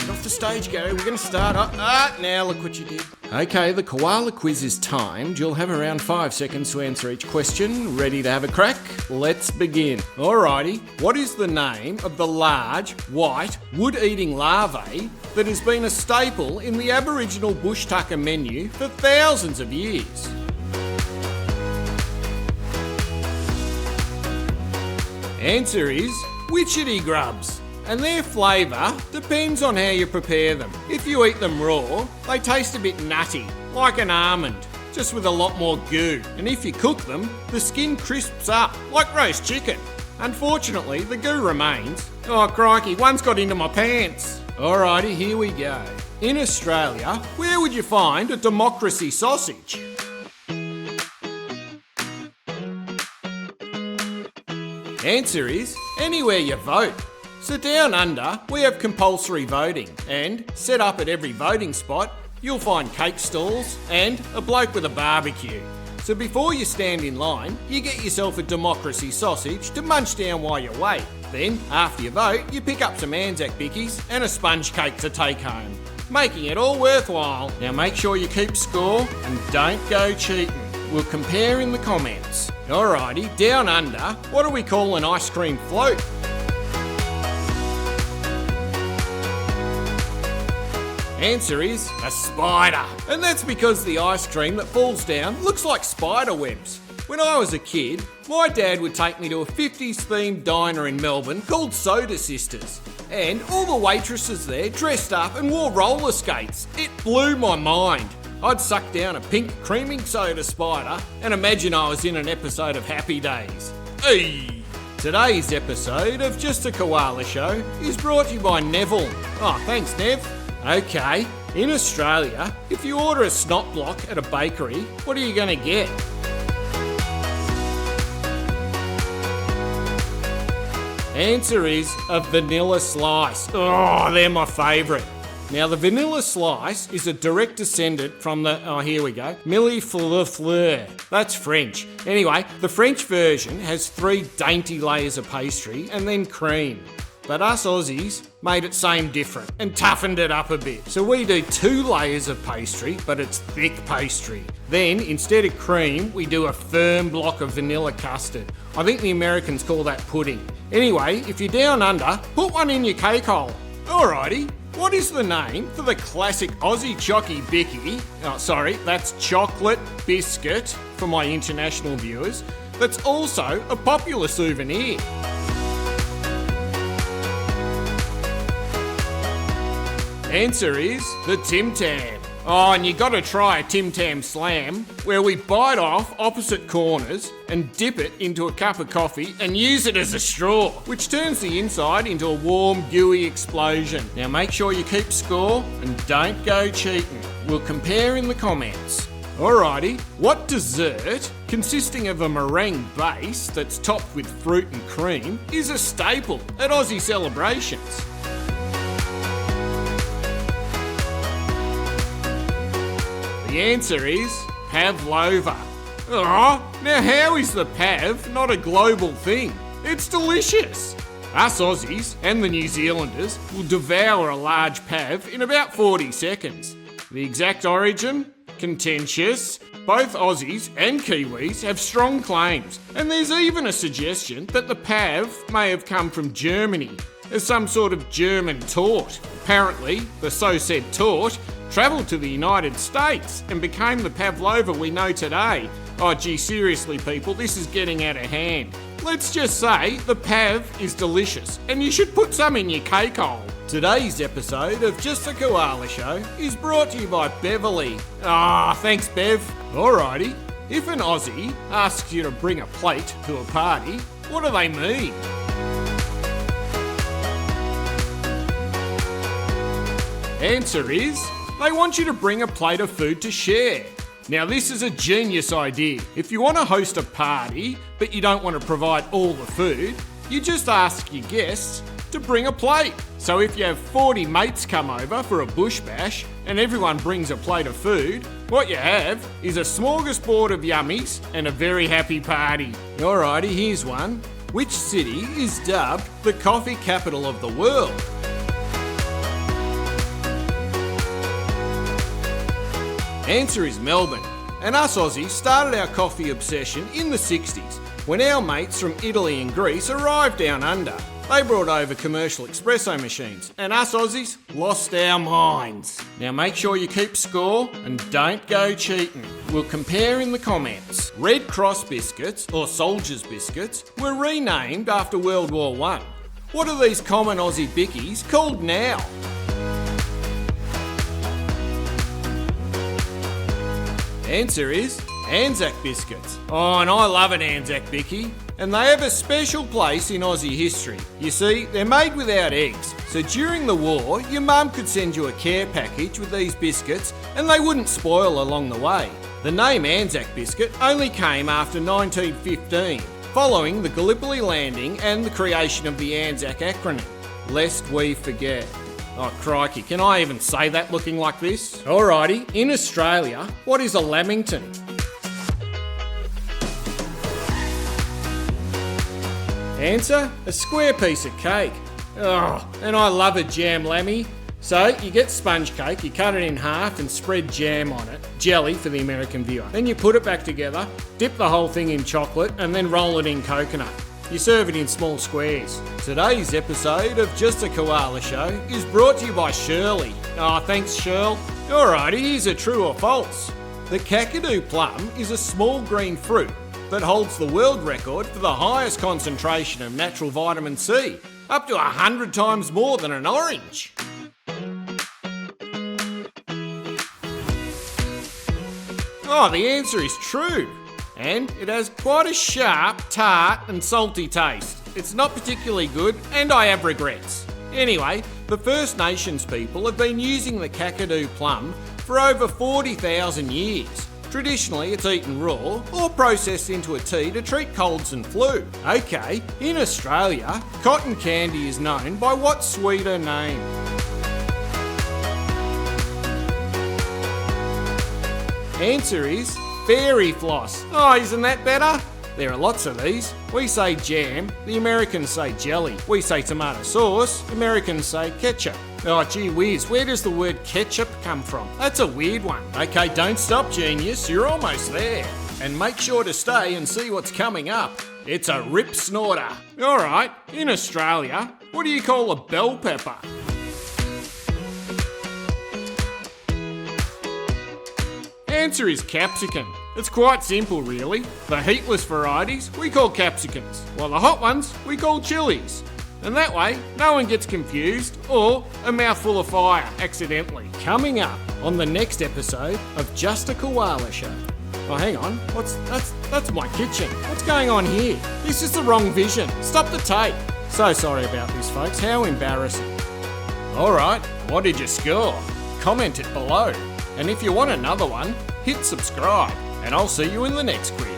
Get off the stage, Gary. We're going to start up. Now look what you did. Okay, the koala quiz is timed. You'll have around 5 seconds to answer each question. Ready to have a crack? Let's begin. Alrighty, what is the name of the large, white, wood-eating larvae that has been a staple in the Aboriginal bush tucker menu for thousands of years? Answer is Witchetty grubs. And their flavour depends on how you prepare them. If you eat them raw, they taste a bit nutty, like an almond, just with a lot more goo. And if you cook them, the skin crisps up, like roast chicken. Unfortunately, the goo remains. Oh crikey, one's got into my pants. Alrighty, here we go. In Australia, where would you find a democracy sausage? Answer is anywhere you vote. So down under, we have compulsory voting, and set up at every voting spot, you'll find cake stalls and a bloke with a barbecue. So before you stand in line, you get yourself a democracy sausage to munch down while you wait. Then, after you vote, you pick up some Anzac bickies and a sponge cake to take home, making it all worthwhile. Now make sure you keep score and don't go cheating. We'll compare in the comments. Alrighty, down under, what do we call an ice cream float? Answer is a spider. And that's because the ice cream that falls down looks like spider webs. When I was a kid, my dad would take me to a 50s themed diner in Melbourne called Soda Sisters. And all the waitresses there dressed up and wore roller skates. It blew my mind. I'd suck down a pink creaming soda spider and imagine I was in an episode of Happy Days. Hey! Today's episode of Just a Koala Show is brought to you by Neville. Oh, thanks Nev. Okay, in Australia, if you order a snot block at a bakery, what are you going to get? Answer is a vanilla slice. Oh, they're my favourite. Now, the vanilla slice is a direct descendant from the, here we go, millefleur. That's French. Anyway, the French version has 3 dainty layers of pastry and then cream. But us Aussies made it same different and toughened it up a bit. So we do 2 layers of pastry, but it's thick pastry. Then, instead of cream, we do a firm block of vanilla custard. I think the Americans call that pudding. Anyway, if you're down under, put one in your cake hole. Alrighty, what is the name for the classic Aussie chocky bicky? Oh, sorry, that's chocolate biscuit for my international viewers. That's also a popular souvenir. Answer is the TimTam. Oh, and you gotta try a TimTam Slam, where we bite off opposite corners and dip it into a cup of coffee and use it as a straw, which turns the inside into a warm, gooey explosion. Now make sure you keep score and don't go cheating. We'll compare in the comments. Alrighty, what dessert, consisting of a meringue base that's topped with fruit and cream, is a staple at Aussie celebrations? The answer is pavlova. Oh, now how is the pav not a global thing? It's delicious. Us Aussies and the New Zealanders will devour a large pav in about 40 seconds. The exact origin? Contentious. Both Aussies and Kiwis have strong claims, and there's even a suggestion that the pav may have come from Germany as some sort of German tort. Apparently, the so-said tort travelled to the United States and became the pavlova we know today. Oh gee, seriously people, this is getting out of hand. Let's just say the pav is delicious and you should put some in your cake hole. Today's episode of Just a Koala Show is brought to you by Beverly. Thanks Bev. Alrighty, if an Aussie asks you to bring a plate to a party, what do they mean? Answer is, they want you to bring a plate of food to share. Now this is a genius idea. If you want to host a party, but you don't want to provide all the food, you just ask your guests to bring a plate. So if you have 40 mates come over for a bush bash and everyone brings a plate of food, what you have is a smorgasbord of yummies and a very happy party. Alrighty, here's one. Which city is dubbed the coffee capital of the world? Answer is Melbourne. And us Aussies started our coffee obsession in the 60s when our mates from Italy and Greece arrived down under. They brought over commercial espresso machines, and us Aussies lost our minds. Now make sure you keep score and don't go cheating. We'll compare in the comments. Red Cross biscuits, or Soldiers biscuits, were renamed after World War I. What are these common Aussie bickies called now? Answer is Anzac biscuits. Oh, and I love an Anzac bicky. And they have a special place in Aussie history. You see, they're made without eggs, so during the war, your mum could send you a care package with these biscuits and they wouldn't spoil along the way. The name Anzac biscuit only came after 1915, following the Gallipoli landing and the creation of the Anzac acronym, lest we forget. Oh crikey, can I even say that looking like this? Alrighty, in Australia, what is a lamington? Answer, a square piece of cake. Oh, and I love a jam lammy. So you get sponge cake, you cut it in half and spread jam on it, jelly for the American viewer. Then you put it back together, dip the whole thing in chocolate and then roll it in coconut. You serve it in small squares. Today's episode of Just a Koala Show is brought to you by Shirley. Oh, thanks Shirl. Alrighty, here's a true or false. The Kakadu plum is a small green fruit that holds the world record for the highest concentration of natural vitamin C, up to 100 times more than an orange. Oh, the answer is true. And it has quite a sharp, tart and salty taste. It's not particularly good and I have regrets. Anyway, the First Nations people have been using the Kakadu plum for over 40,000 years. Traditionally, it's eaten raw or processed into a tea to treat colds and flu. Okay, in Australia, cotton candy is known by what sweeter name? Answer is fairy floss. Oh, isn't that better? There are lots of these. We say jam, the Americans say jelly. We say tomato sauce, the Americans say ketchup. Oh, gee whiz, where does the word ketchup come from? That's a weird one. Okay, don't stop, genius, you're almost there. And make sure to stay and see what's coming up. It's a rip snorter. Alright, in Australia, what do you call a bell pepper? Answer is capsicum. It's quite simple really. The heatless varieties we call capsicums, while the hot ones we call chilies. And that way, no one gets confused or a mouthful of fire accidentally. Coming up on the next episode of Just a Koala Show. Oh, hang on. That's my kitchen. What's going on here? This is the wrong vision. Stop the tape. So sorry about this, folks. How embarrassing. Alright, what did you score? Comment it below. And if you want another one, hit subscribe. And I'll see you in the next quiz.